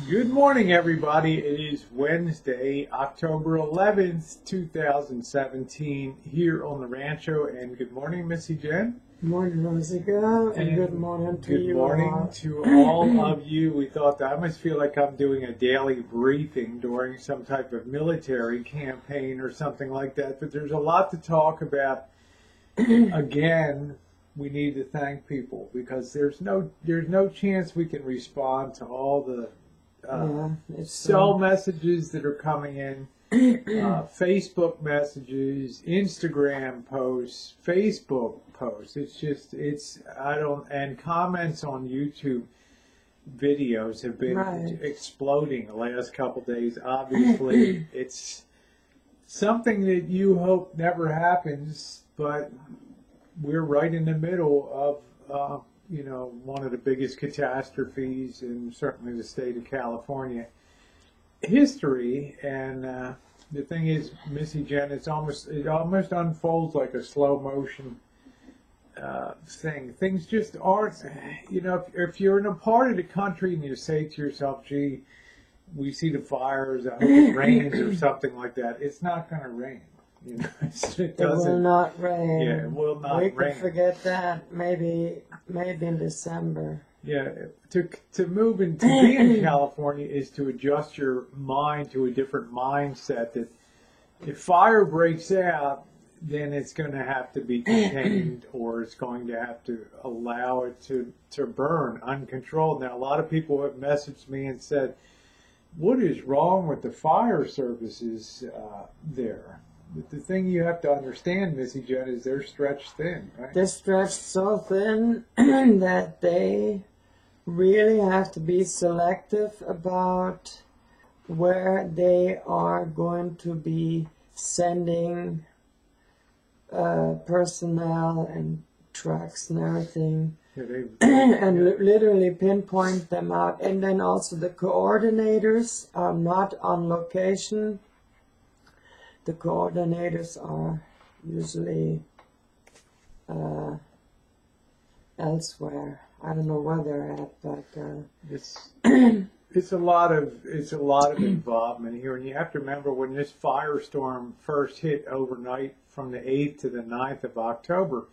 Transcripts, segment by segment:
Good morning, everybody. It is Wednesday, October 11th, 2017, here on the Rancho. And good morning, Missy Jen. Good morning, Rosa, and good morning to you all. Good morning to all of you. We thought that I must feel like I'm doing a daily briefing during some type of military campaign or something like that. But there's a lot to talk about. Again, we need to thank people because there's no chance we can respond to all the cell messages that are coming in, Facebook messages, Instagram posts, Facebook posts. And comments on YouTube videos have been exploding the last couple days. Obviously, it's something that you hope never happens, but we're right in the middle of one of the biggest catastrophes in certainly the state of California history. And the thing is, Missy Jen, it almost unfolds like a slow motion thing. Things just aren't, if you're in a part of the country and you say to yourself, gee, we see the fires, I hope it rains or something like that, it's not going to rain. It will not rain. Yeah, it will not rain. We could forget that maybe in December. Yeah, to move and to be in California is to adjust your mind to a different mindset. That if fire breaks out, then it's going to have to be contained, or it's going to have to allow it to burn uncontrolled. Now, a lot of people have messaged me and said, "What is wrong with the fire services there?" But the thing you have to understand, Missy Jen, is they're stretched thin, right? They're stretched so thin that they really have to be selective about where they are going to be sending personnel and trucks and everything. And literally pinpoint them out. And then also the coordinators are not on location. The coordinators are usually elsewhere. I don't know where they're at, but it's a lot of involvement here. And you have to remember when this firestorm first hit overnight from the 8th to the 9th of October,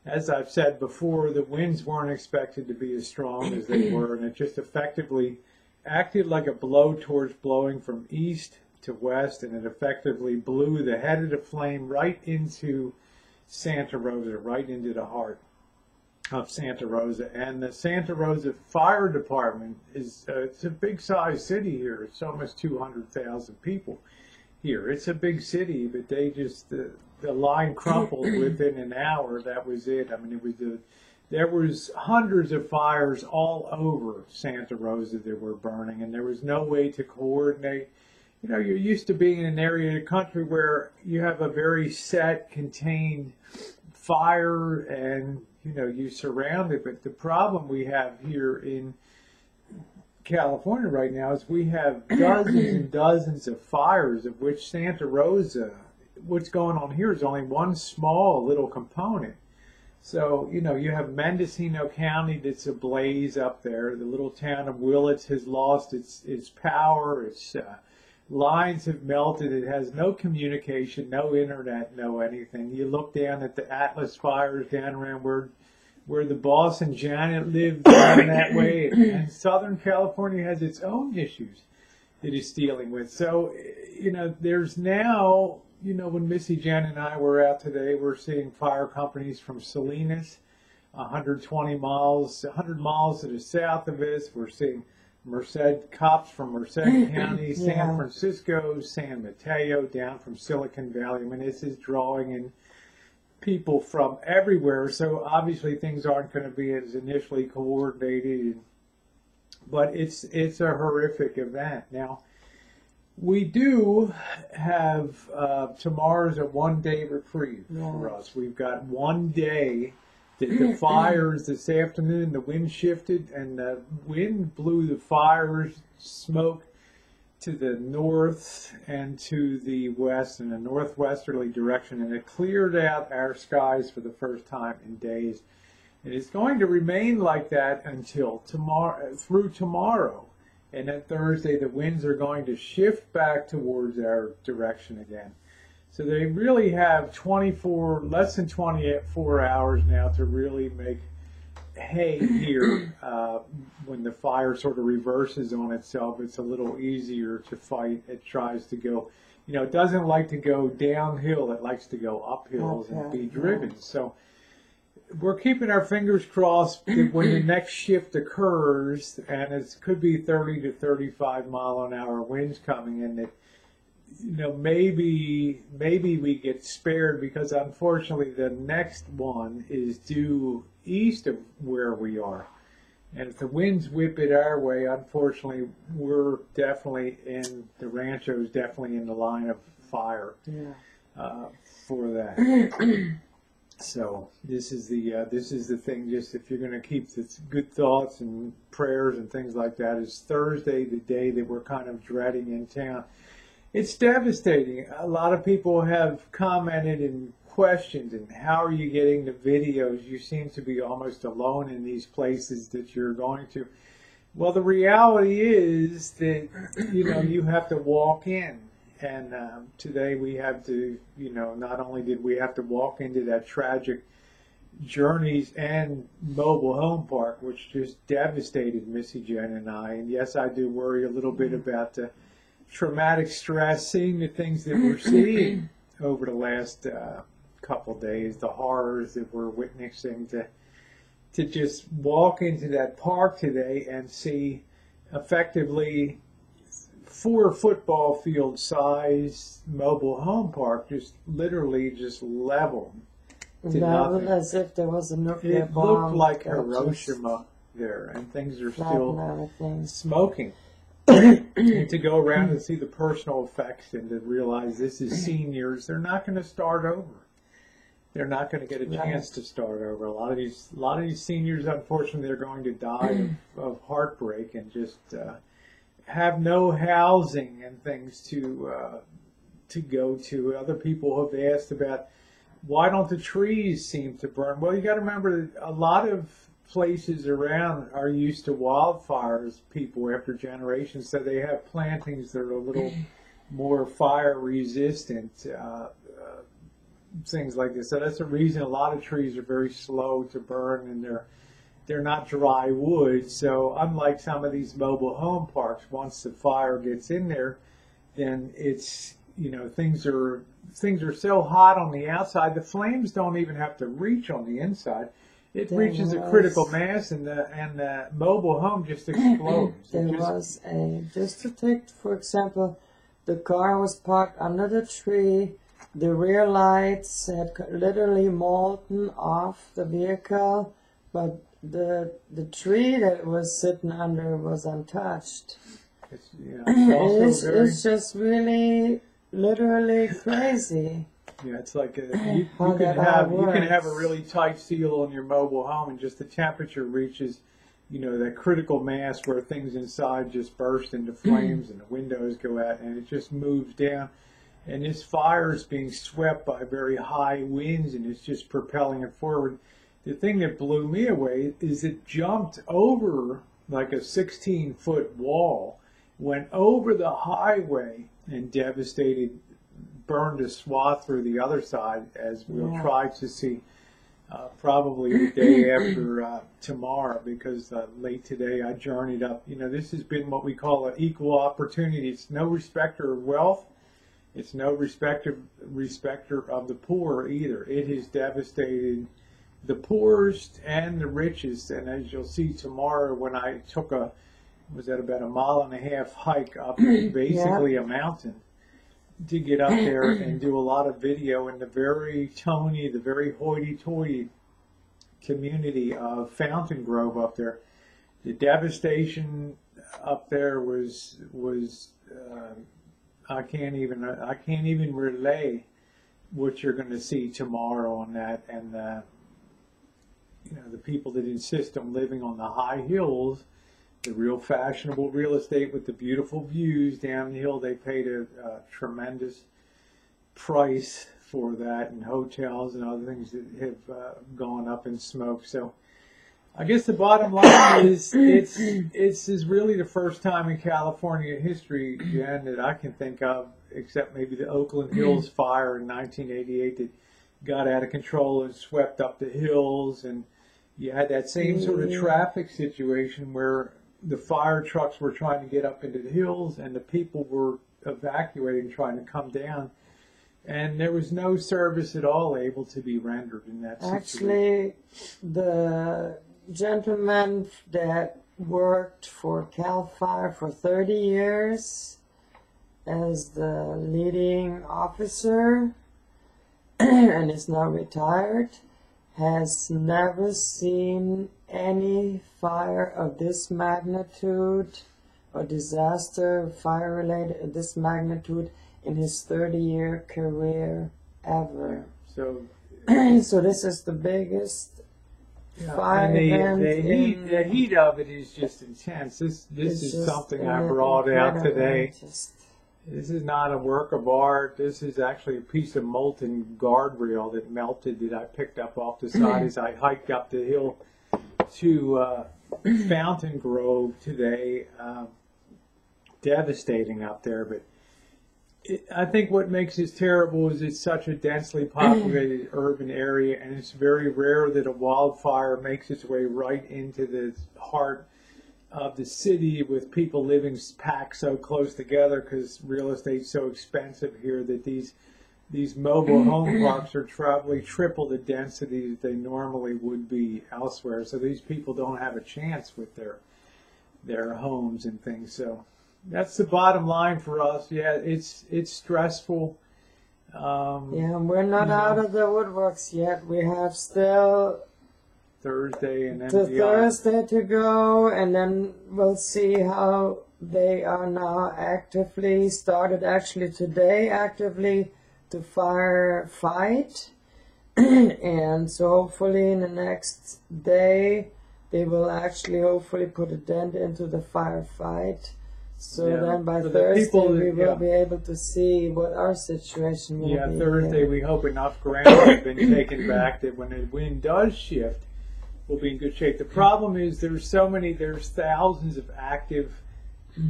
as I've said before, the winds weren't expected to be as strong as they were, and it just effectively acted like a blowtorch blowing from east to west, and it effectively blew the head of the flame right into Santa Rosa, right into the heart of Santa Rosa. And the Santa Rosa Fire Department it's a big size city here. It's almost 200,000 people here. It's a big city, but they just the line crumpled within an hour. That was it. I mean, there was hundreds of fires all over Santa Rosa that were burning, and there was no way to coordinate. You're used to being in an area of the country where you have a very set, contained fire and, you surround it. But the problem we have here in California right now is we have dozens and dozens of fires, of which Santa Rosa, what's going on here is only one small little component. So, you have Mendocino County that's ablaze up there. The little town of Willits has lost its power. Its lines have melted. It has no communication, no internet, no anything. You look down at the Atlas fires down around where the boss and Janet live down that way. And Southern California has its own issues that it's dealing with. So, there's now, when Missy Jen and I were out today, we're seeing fire companies from Salinas, 100 miles to the south of us. We're seeing cops from Merced County, San Francisco, San Mateo, down from Silicon Valley. I mean, this is drawing in people from everywhere. So obviously things aren't going to be as initially coordinated, but it's a horrific event. Now, we do have tomorrow's a one-day reprieve for us. We've got one day. The fires this afternoon, the wind shifted, and the wind blew the fires, smoke to the north and to the west in a northwesterly direction, and it cleared out our skies for the first time in days. And it's going to remain like that until tomorrow, through tomorrow. And then Thursday, the winds are going to shift back towards our direction again. So they really have less than 24 hours now to really make hay here. When the fire sort of reverses on itself, it's a little easier to fight. It tries to go, it doesn't like to go downhill. It likes to go uphill and be driven. So we're keeping our fingers crossed that when the next shift occurs, and it could be 30 to 35 mile an hour winds coming in, that maybe we get spared, because unfortunately the next one is due east of where we are. And if the winds whip it our way, unfortunately, we're definitely the rancho's definitely in the line of fire for that. So this is the thing. Just if you're going to keep the good thoughts and prayers and things like that, is Thursday, the day that we're kind of dreading in town. It's devastating. A lot of people have commented and questioned, and how are you getting the videos? You seem to be almost alone in these places that you're going to. Well, the reality is that, you have to walk in. And today we have to, not only did we have to walk into that tragic Journeys and mobile home park, which just devastated Missy Jen and I. And yes, I do worry a little bit about the traumatic stress, seeing the things that we're seeing over the last couple days, the horrors that we're witnessing, to just walk into that park today and see effectively 4 football field size mobile home park just literally just leveled to nothing. As if there was a nuclear bomb. It looked like Hiroshima there, and things are still smoking. And to go around and see the personal effects, and to realize this is seniors, they're not going to start over. They're not going to get a chance to start over. A lot of these seniors, unfortunately, they're going to die of heartbreak and just have no housing and things to go to. Other people have asked about, why don't the trees seem to burn? Well, you got to remember that a lot of places around are used to wildfires, people after generations, so they have plantings that are a little more fire resistant, things like this. So that's the reason a lot of trees are very slow to burn, and they're not dry wood. So unlike some of these mobile home parks, once the fire gets in there, then it's, things are so hot on the outside, the flames don't even have to reach on the inside. It reaches a critical mass, and the mobile home just explodes. Just to take, for example, the car was parked under the tree. The rear lights had literally molten off the vehicle, but the tree that it was sitting under was untouched. It's just really, literally crazy. Yeah, it's like you can have a really tight seal on your mobile home, and just the temperature reaches, that critical mass where things inside just burst into flames and the windows go out, and it just moves down. And this fire is being swept by very high winds, and it's just propelling it forward. The thing that blew me away is it jumped over like a 16-foot wall, went over the highway, and burned a swath through the other side, as we'll try to see probably the day after tomorrow, because late today I journeyed up. This has been what we call an equal opportunity. It's no respecter of wealth. It's no respecter of the poor either. It has devastated the poorest and the richest. And as you'll see tomorrow, when I took was at about 1.5 mile hike up basically a mountain to get up there and do a lot of video in the very hoity-toity community of Fountain Grove up there. The devastation up there was I can't even relay what you're going to see tomorrow on that. And the people that insist on living on the high hills, the real fashionable real estate with the beautiful views down the hill, they paid a tremendous price for that, and hotels and other things that have gone up in smoke. So I guess the bottom line is it's is really the first time in California history, Jen, that I can think of, except maybe the Oakland Hills fire in 1988 that got out of control and swept up the hills, and you had that same sort of traffic situation where the fire trucks were trying to get up into the hills and the people were evacuating, trying to come down. And there was no service at all able to be rendered in that situation. Actually, the gentleman that worked for CAL FIRE for 30 years as the leading officer and is now retired, has never seen any fire of this magnitude or disaster fire related of this magnitude in his 30-year career ever. So, so this is the biggest fire and event. the heat of it is just intense. This is something I brought out today. This is not a work of art. This is actually a piece of molten guardrail that melted that I picked up off the side as I hiked up the hill to Fountain Grove today. Devastating up there, but I think what makes this terrible is it's such a densely populated urban area, and it's very rare that a wildfire makes its way right into the heart of the city with people living packed so close together, because real estate's so expensive here that these mobile home parks are probably triple the density that they normally would be elsewhere. So these people don't have a chance with their homes and things. So that's the bottom line for us. Yeah, it's stressful. Yeah, we're not out of the woodworks yet. We have still Thursday and then Thursday to go, and then we'll see how they are now actively started actually today actively to firefight. And so hopefully in the next day they will actually hopefully put a dent into the firefight. So then by Thursday we will be able to see what our situation will be. Yeah, Thursday we hope enough ground has been taken back that when the wind does shift, we'll be in good shape. The problem is there's thousands of active,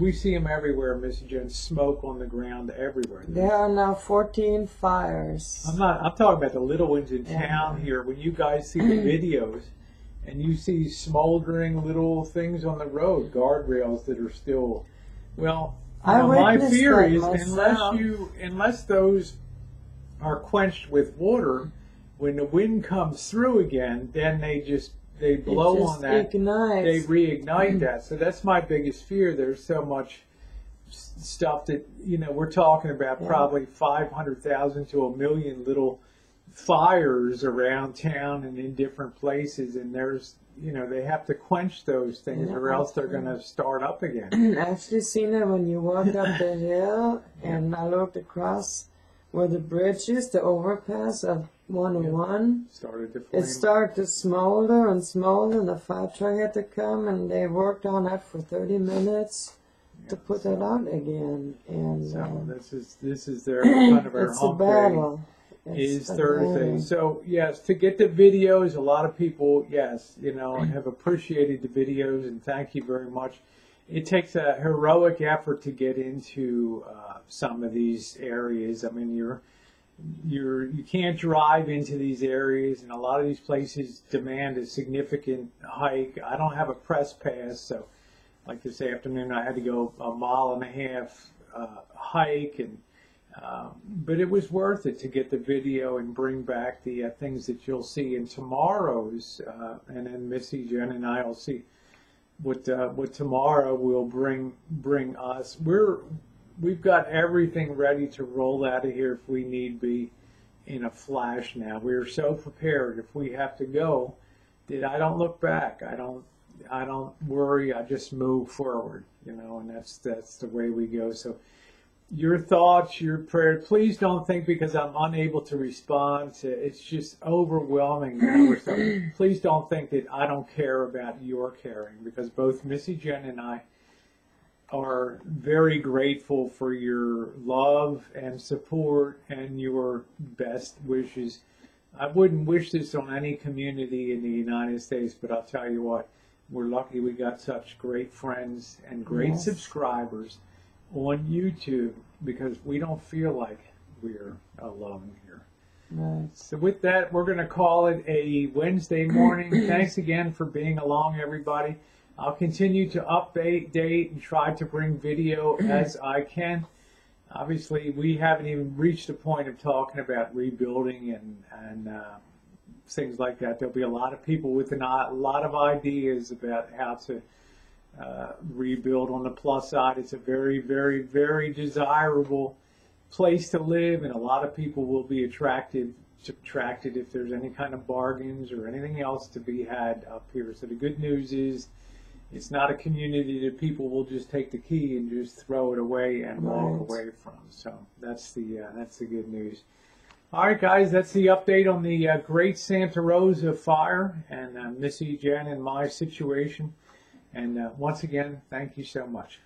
we see them everywhere, Miss Jen, smoke on the ground everywhere. There are now 14 fires. I'm talking about the little ones in town here. When you guys see the videos and you see smoldering little things on the road, guardrails that are still, well, my fear is unless those are quenched with water, when the wind comes through again, then they blow on that, ignites. They reignite that. So that's my biggest fear. There's so much stuff that, we're talking about probably 500,000 to 1 million little fires around town and in different places, and there's, they have to quench those things or else they're going to start up again. I actually seen it when you walked up the hill, and I looked across where the bridge is, the overpass of 101. Started to flame. It started to smolder and smolder, and the fire truck had to come, and they worked on that for 30 minutes to put that out again. And so this is their kind of our it's hump a battle. Is Thursday. So yes, to get the videos, a lot of people have appreciated the videos, and thank you very much. It takes a heroic effort to get into some of these areas. I mean, you can't drive into these areas, and a lot of these places demand a significant hike. I don't have a press pass, so like this afternoon I had to go 1.5 miles hike, and but it was worth it to get the video and bring back the things that you'll see in tomorrow's, and then Missy, Jen, and I will see what tomorrow will bring us. We've got everything ready to roll out of here if we need be in a flash now. We are so prepared if we have to go that I don't look back. I don't worry. I just move forward, and that's the way we go. So your thoughts, your prayers, please don't think because I'm unable to respond to it's just overwhelming. Please don't think that I don't care about your caring, because both Missy, Jen, and I are very grateful for your love and support and your best wishes I wouldn't wish this on any community in the United States, but I'll tell you what, we're lucky we got such great friends and great Yes. subscribers on YouTube, because we don't feel like we're alone here. Right. So with that, we're going to call it a Wednesday morning. Thanks again for being along, everybody. I'll continue to update and try to bring video as I can. Obviously, we haven't even reached the point of talking about rebuilding and things like that. There'll be a lot of people with a lot of ideas about how to rebuild. On the plus side, it's a very, very, very desirable place to live, and a lot of people will be attracted if there's any kind of bargains or anything else to be had up here. So the good news is, it's not a community that people will just take the key and just throw it away and walk away from. So that's the good news. All right, guys, that's the update on the Great Santa Rosa fire and Missy, Jen, and my situation. And once again, thank you so much.